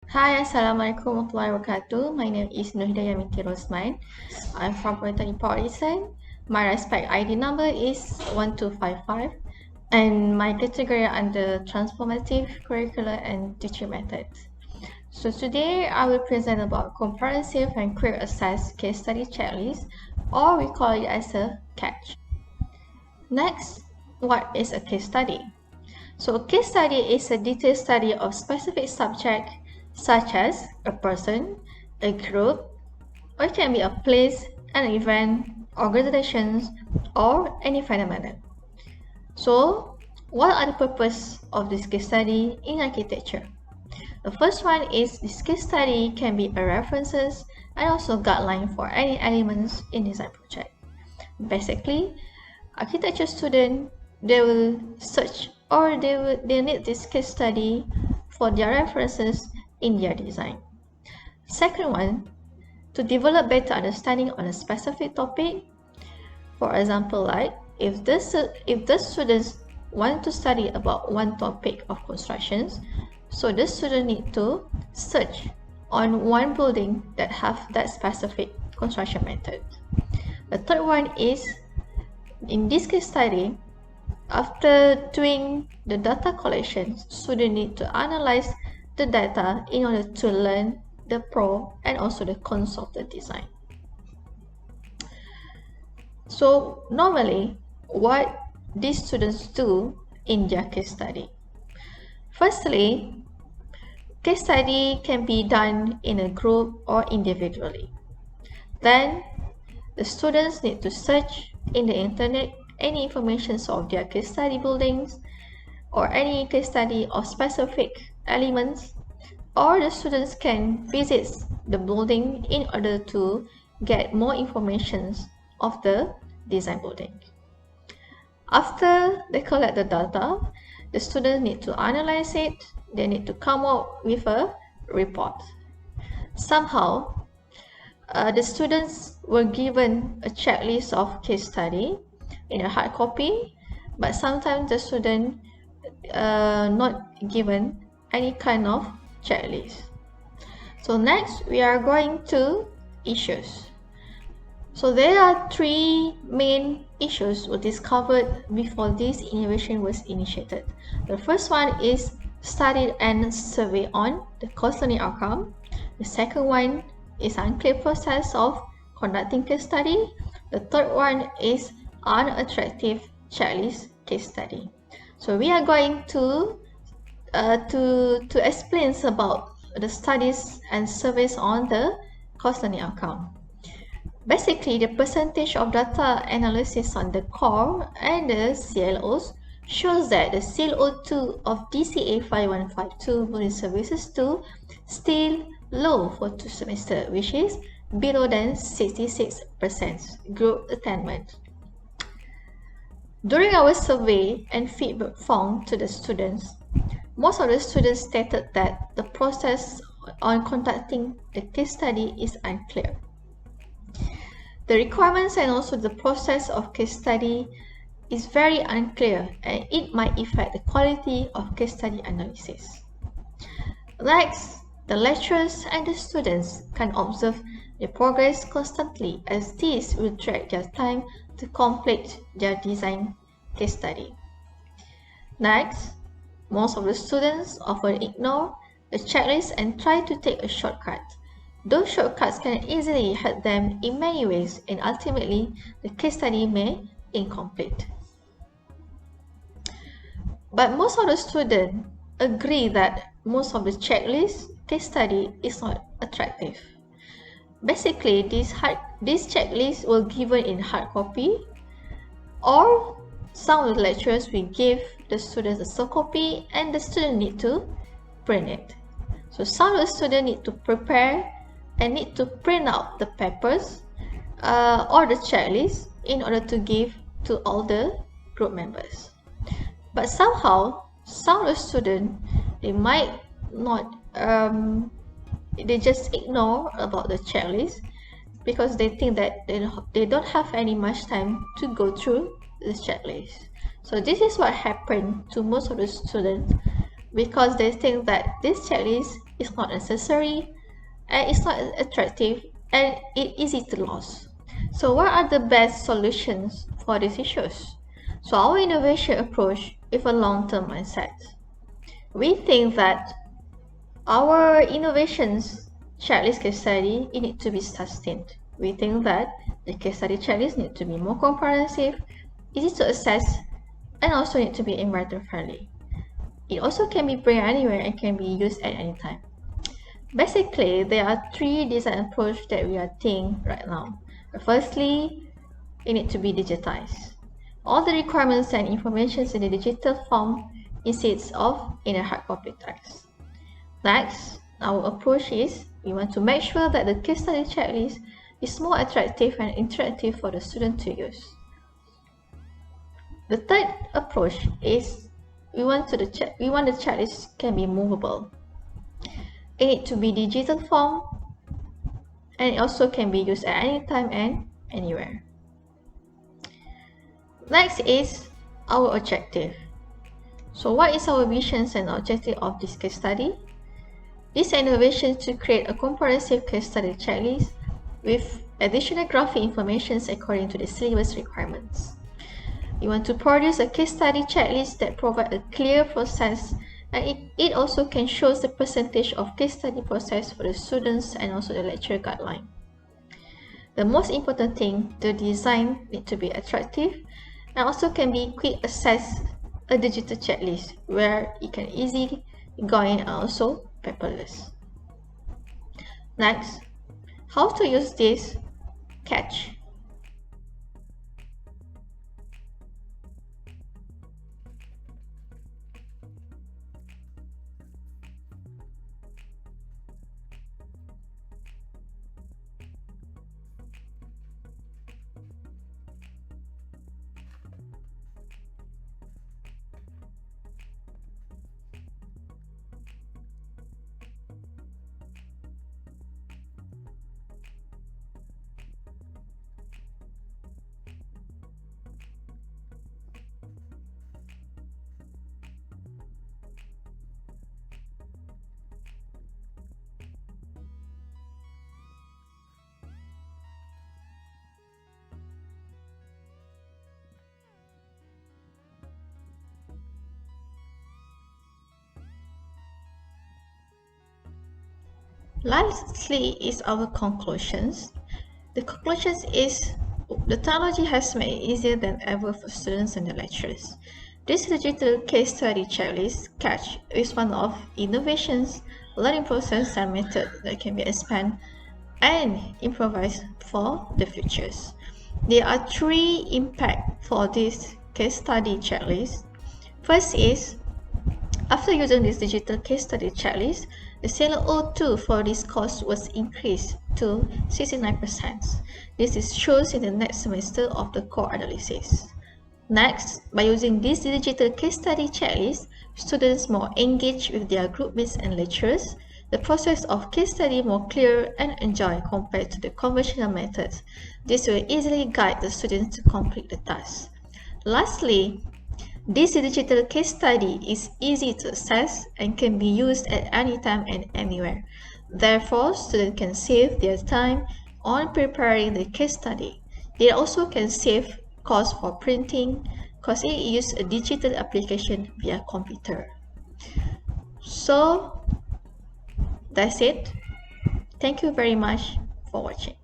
Hi, Assalamualaikum warahmatullahi wabarakatuh. My name is Nur Hidayah Binti Rosman. I'm from Polytechnic Port Dickson. My respect ID number is 1255 and my category under transformative curricular and teaching methods. So today I will present about comprehensive and quick access case study checklist, or we call it as a catch. Next, what is a case study? So a case study is a detailed study of specific subject such as a person, a group, or it can be a place, an event, organizations, or any phenomenon. So what are the purpose of this case study in architecture? The first one is this case study can be a references and also guideline for any elements in design project. Basically, architecture student, they will search or they need this case study for their references in their design. Second one, to develop better understanding on a specific topic. For example, like if the students want to study about one topic of constructions, so the student need to search on one building that have that specific construction method. The third one is, in this case study, after doing the data collection, students need to analyze the data in order to learn the pro and also the cons of the design. So normally, what these students do in their case study? Firstly, case study can be done in a group or individually. Then, the students need to search in the internet any information of their case study buildings or any case study of specific elements, or the students can visit the building in order to get more information of the design building. After they collect the data, the students need to analyze it. They need to come up with a report. Somehow, the students were given a checklist of case study in a hard copy, but sometimes the student not given any kind of checklist. So next, we are going to issues. So there are three main issues were discovered before this innovation was initiated. The first one is study and survey on the cost learning outcome. The second one is unclear process of conducting case study. The third one is unattractive checklist case study. So we are going to explain about the studies and surveys on the cost learning outcome. Basically, the percentage of data analysis on the core and the CLOs shows that the CO2 of DCA 5152 Building Services 2 still low for 2 semesters, which is below than 66% group attainment. During our survey and feedback form to the students, most of the students stated that the process on conducting the case study is unclear. The requirements and also the process of case study is very unclear, and it might affect the quality of case study analysis. Next, the lecturers and the students can observe the progress constantly, as this will drag their time to complete their design case study. Next, most of the students often ignore the checklist and try to take a shortcut. Those shortcuts can easily hurt them in many ways, and ultimately the case study may be incomplete. But most of the students agree that most of the checklist case study is not attractive. Basically, this checklist will given in hard copy, or some of the lecturers will give the students a soft copy and the student need to print it. So some of the students need to prepare and need to print out the papers or the checklist in order to give to all the group members. But somehow, some of the students, they might not, they just ignore about the checklist because they think that they don't have any much time to go through the checklist. So this is what happened to most of the students, because they think that this checklist it's not necessary, and it's not attractive, and it's easy to lose. So what are the best solutions for these issues? So our innovation approach with a long-term mindset. We think that our innovations checklist case study, it needs to be sustained. We think that the case study checklist need to be more comprehensive, easy to access, and also need to be environment friendly. It also can be bring anywhere and can be used at any time. Basically, there are three design approaches that we are thinking right now. Firstly, it needs to be digitized. All the requirements and information in the digital form instead of in a hard copy text. Next, our approach is we want to make sure that the case study checklist is more attractive and interactive for the student to use. The third approach is we want the checklist can be movable. It needs to be digital form, and it also can be used at any time and anywhere. Next is our objective. So what is our visions and objective of this case study? This innovation to create a comprehensive case study checklist with additional graphic information according to the syllabus requirements. You want to produce a case study checklist that provides a clear process, and it also can show the percentage of case study process for the students and also the lecture guideline. The most important thing, the design need to be attractive and also can be quick access, a digital checklist where it can easily go in and also paperless. Next, how to use this catch. Lastly is our conclusions. The conclusions is the technology has made it easier than ever for students and the lecturers. This digital case study checklist catch is one of innovations, learning process and method that can be expanded and improvised for the futures. There are three impacts for this case study checklist. First is, after using this digital case study checklist, the CLO2 for this course was increased to 69%. This is shown in the next semester of the core analysis. Next, by using this digital case study checklist, students more engaged with their group mates and lecturers. The process of case study more clear and enjoy compared to the conventional methods. This will easily guide the students to complete the task. Lastly, this digital case study is easy to access and can be used at any time and anywhere. Therefore, students can save their time on preparing the case study. They also can save cost for printing because it uses a digital application via computer. So that's it. Thank you very much for watching.